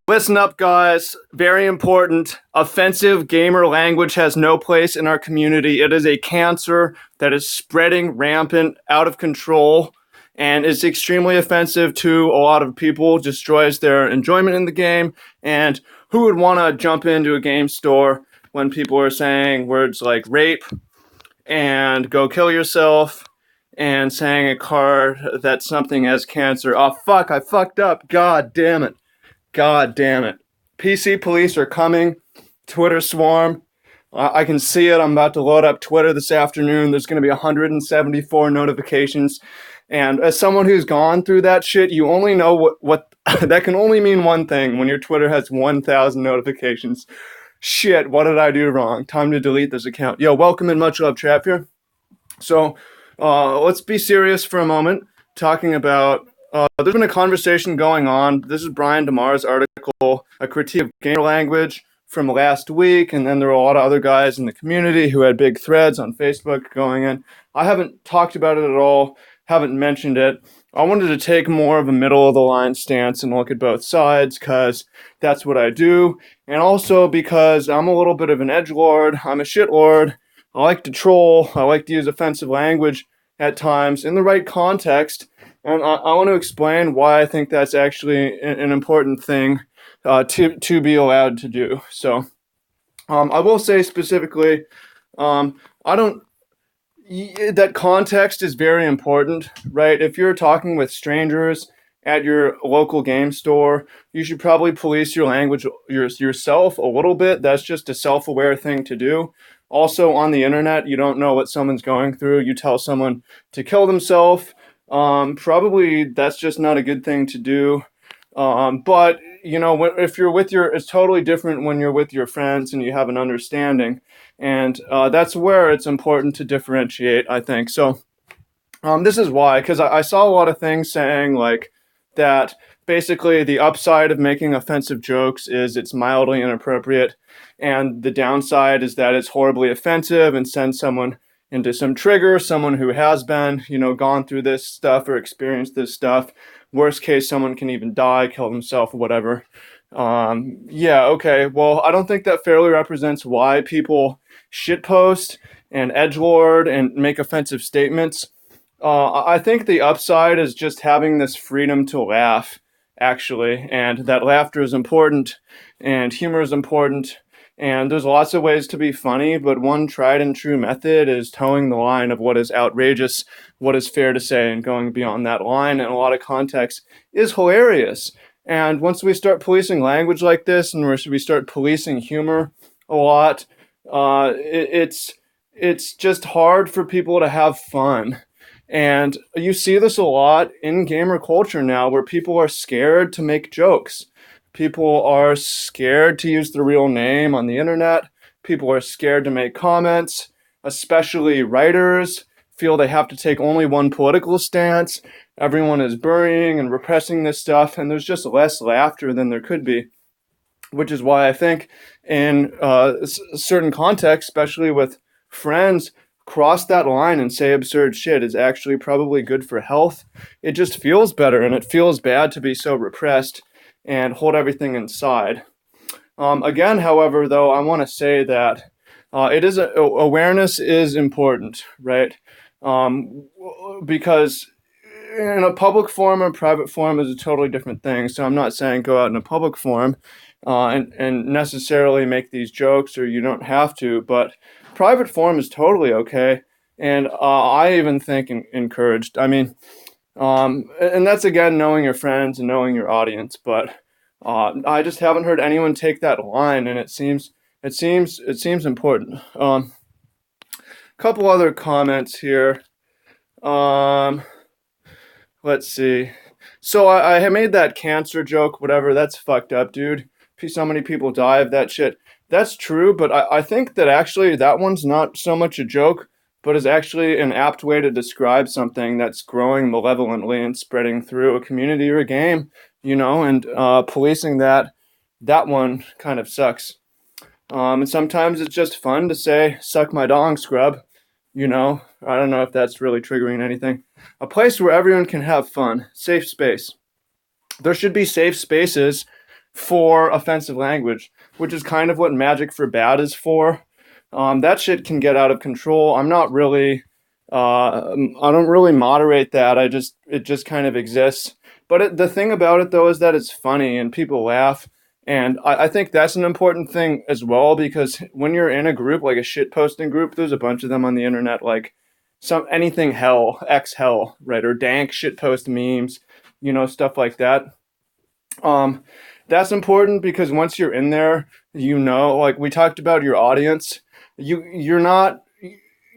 Listen up, guys. Very important. Offensive gamer language has no place in our community. It is a cancer that is spreading rampant, out of control, and is extremely offensive to a lot of people, destroys their enjoyment in the game. And who would want to jump into a game store when people are saying words like rape and go kill yourself and saying a card that something has cancer? Oh, fuck, I fucked up. God damn it. God damn it. PC police are coming. Twitter swarm. I can see it. I'm about to load up Twitter this afternoon. There's going to be 174 notifications. And as someone who's gone through that shit, you only know what that can only mean one thing when your Twitter has 1,000 notifications. Shit, what did I do wrong? Time to delete this account. Yo, welcome and much love, Trap here. So, let's be serious for a moment, talking about there's been a conversation going on. This is Brian DeMar's article, A Critique of Gamer Language, from last week, and then there were a lot of other guys in the community who had big threads on Facebook going in. I haven't talked about it at all, haven't mentioned it. I wanted to take more of a middle-of-the-line stance and look at both sides, because that's what I do, and also because I'm a little bit of an edgelord, I'm a shitlord, I like to troll, I like to use offensive language at times in the right context. And I want to explain why I think that's actually an important thing to be allowed to do. So I will say specifically, that context is very important, right? If you're talking with strangers at your local game store, you should probably police your language yourself a little bit. That's just a self-aware thing to do. Also, on the internet, you don't know what someone's going through. You tell someone to kill themselves. Probably that's just not a good thing to do. But you know, if you're with it's totally different when you're with your friends and you have an understanding, and that's where it's important to differentiate, I think. So, this is why, because I saw a lot of things saying like that. Basically, the upside of making offensive jokes is it's mildly inappropriate, and the downside is that it's horribly offensive and sends someone into some trigger, someone who has been, gone through this stuff or experienced this stuff. Worst case, someone can even die, kill themselves, or whatever. Yeah, okay. Well, I don't think that fairly represents why people shitpost and edgelord and make offensive statements. I think the upside is just having this freedom to laugh, actually, and that laughter is important, and humor is important, and there's lots of ways to be funny, but one tried and true method is towing the line of what is outrageous, what is fair to say, and going beyond that line in a lot of contexts is hilarious. And once we start policing language like this, and we start policing humor a lot, it's just hard for people to have fun. And you see this a lot in gamer culture now, where people are scared to make jokes. People are scared to use the real name on the internet. People are scared to make comments, especially writers feel they have to take only one political stance. Everyone is burying and repressing this stuff, and there's just less laughter than there could be, which is why I think in certain contexts, especially with friends, cross that line and say absurd shit is actually probably good for health. It just feels better, and it feels bad to be so repressed and hold everything inside. Again, however, though, I want to say that awareness is important, right? Because in a public forum or private forum is a totally different thing. So I'm not saying go out in a public forum and necessarily make these jokes, or you don't have to, but private forum is totally okay. And I even think encouraged. I mean, and that's again knowing your friends and knowing your audience. But I just haven't heard anyone take that line, and it seems important. Couple other comments here. Let's see. So I made that cancer joke, whatever. That's fucked up, dude. So many people die of that shit. That's true, but I think that actually that one's not so much a joke, but is actually an apt way to describe something that's growing malevolently and spreading through a community or a game, and policing that one kind of sucks. And sometimes it's just fun to say, suck my dong, scrub. I don't know if that's really triggering anything. A place where everyone can have fun. Safe space. There should be safe spaces for offensive language, which is kind of what Magic for Bad is for. That shit can get out of control. I'm not really, I don't really moderate that. It just kind of exists. But the thing about it though is that it's funny and people laugh. And I think that's an important thing as well, because when you're in a group, like a shit posting group, there's a bunch of them on the internet, like anything hell, X hell, right? Or dank shit post memes, stuff like that. Um, that's important because once you're in there, like we talked about your audience, you're not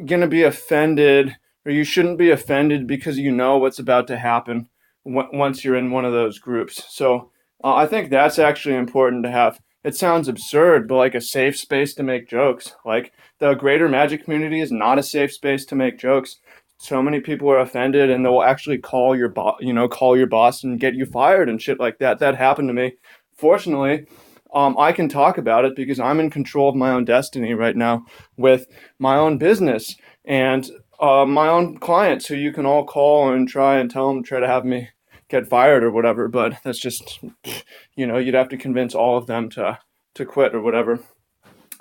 gonna be offended, or you shouldn't be offended because you know what's about to happen once you're in one of those groups. So I think that's actually important to have. It sounds absurd, but like a safe space to make jokes. Like the greater Magic community is not a safe space to make jokes. So many people are offended, and they'll actually call your boss and get you fired and shit like that. That happened to me. Fortunately, I can talk about it because I'm in control of my own destiny right now with my own business and my own clients who you can all call and try and tell them, try to have me get fired or whatever. But that's just, you'd have to convince all of them to quit or whatever.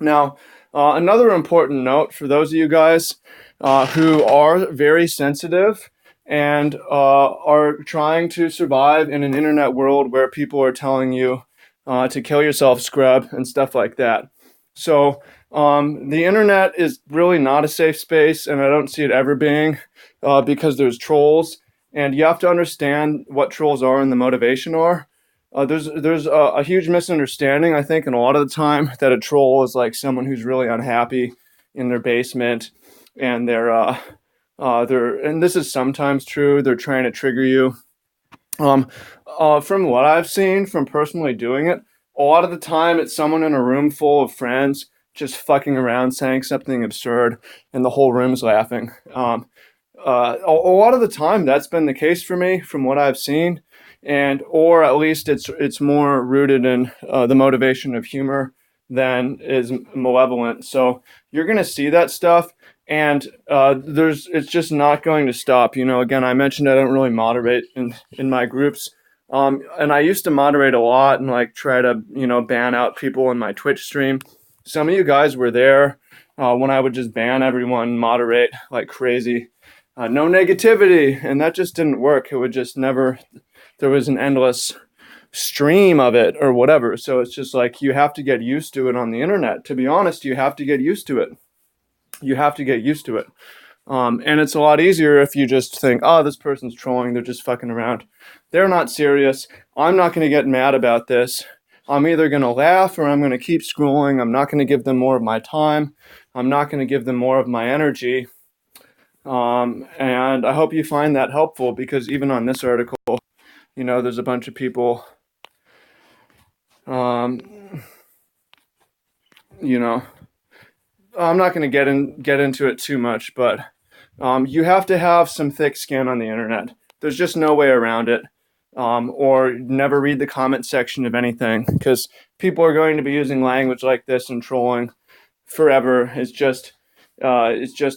Now, another important note for those of you guys who are very sensitive and are trying to survive in an internet world where people are telling you to kill yourself, scrub, and stuff like that. So the internet is really not a safe space, and I don't see it ever being because there's trolls, and you have to understand what trolls are and the motivation are. There's a huge misunderstanding, I think, and a lot of the time that a troll is like someone who's really unhappy in their basement, and and this is sometimes true. They're trying to trigger you. From what I've seen from personally doing it, a lot of the time it's someone in a room full of friends just fucking around saying something absurd, and the whole room's laughing. A lot of the time that's been the case for me from what I've seen, and or at least it's more rooted in the motivation of humor than is malevolent. So you're gonna see that stuff, and it's just not going to stop. Again, I mentioned I don't really moderate in my groups, and I used to moderate a lot and like try to ban out people in my Twitch stream. Some of you guys were there when I would just ban everyone, moderate like crazy. No negativity, and that just didn't work. It would just never, there was an endless stream of it or whatever. So it's just like you have to get used to it on the internet. To be honest, you have to get used to it. You have to get used to it. And it's a lot easier if you just think, oh, this person's trolling, they're just fucking around. They're not serious. I'm not going to get mad about this. I'm either going to laugh or I'm going to keep scrolling. I'm not going to give them more of my time. I'm not going to give them more of my energy. And I hope you find that helpful, because even on this article, there's a bunch of people, I'm not going to get into it too much, but you have to have some thick skin on the internet. There's just no way around it. Or never read the comment section of anything, because people are going to be using language like this and trolling forever. It's just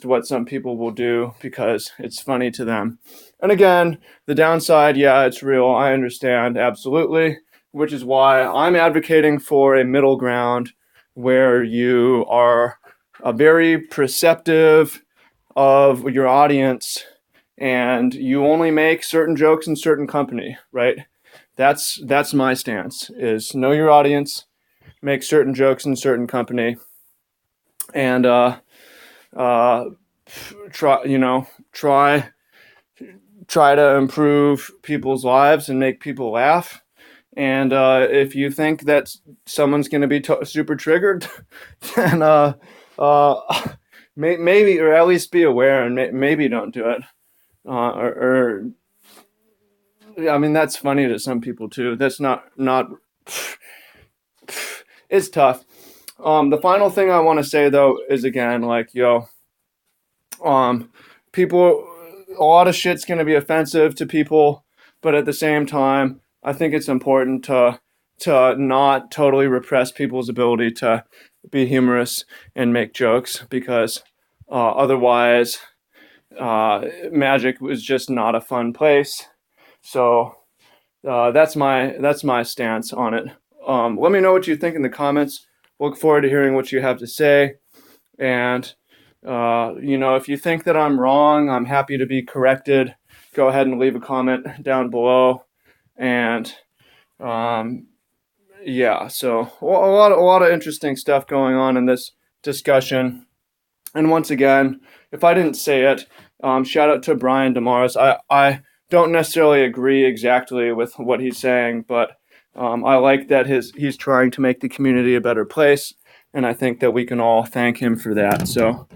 what some people will do because it's funny to them. And again, the downside, yeah, it's real. I understand, absolutely, which is why I'm advocating for a middle ground where you are very perceptive of your audience and you only make certain jokes in certain company, right? That's my stance, is know your audience, make certain jokes in certain company, and try to improve people's lives and make people laugh. And if you think that someone's going to be super triggered, then maybe, or at least be aware, and maybe don't do it. I mean, that's funny to some people too. That's not. It's tough. The final thing I want to say though is, again, like, people, a lot of shit's going to be offensive to people, but at the same time, I think it's important to not totally repress people's ability to be humorous and make jokes, because otherwise Magic was just not a fun place. So that's my stance on it. let me know what you think in the comments. Look forward to hearing what you have to say. And, if you think that I'm wrong, I'm happy to be corrected. Go ahead and leave a comment down below. And, so a lot of interesting stuff going on in this discussion. And once again, if I didn't say it, shout out to Brian Damaris. I don't necessarily agree exactly with what he's saying, but I like that he's trying to make the community a better place, and I think that we can all thank him for that. So,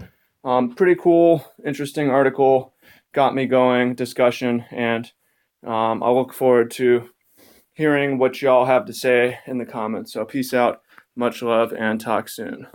pretty cool, interesting article, got me going, discussion, and I look forward to hearing what y'all have to say in the comments. So peace out, much love, and talk soon.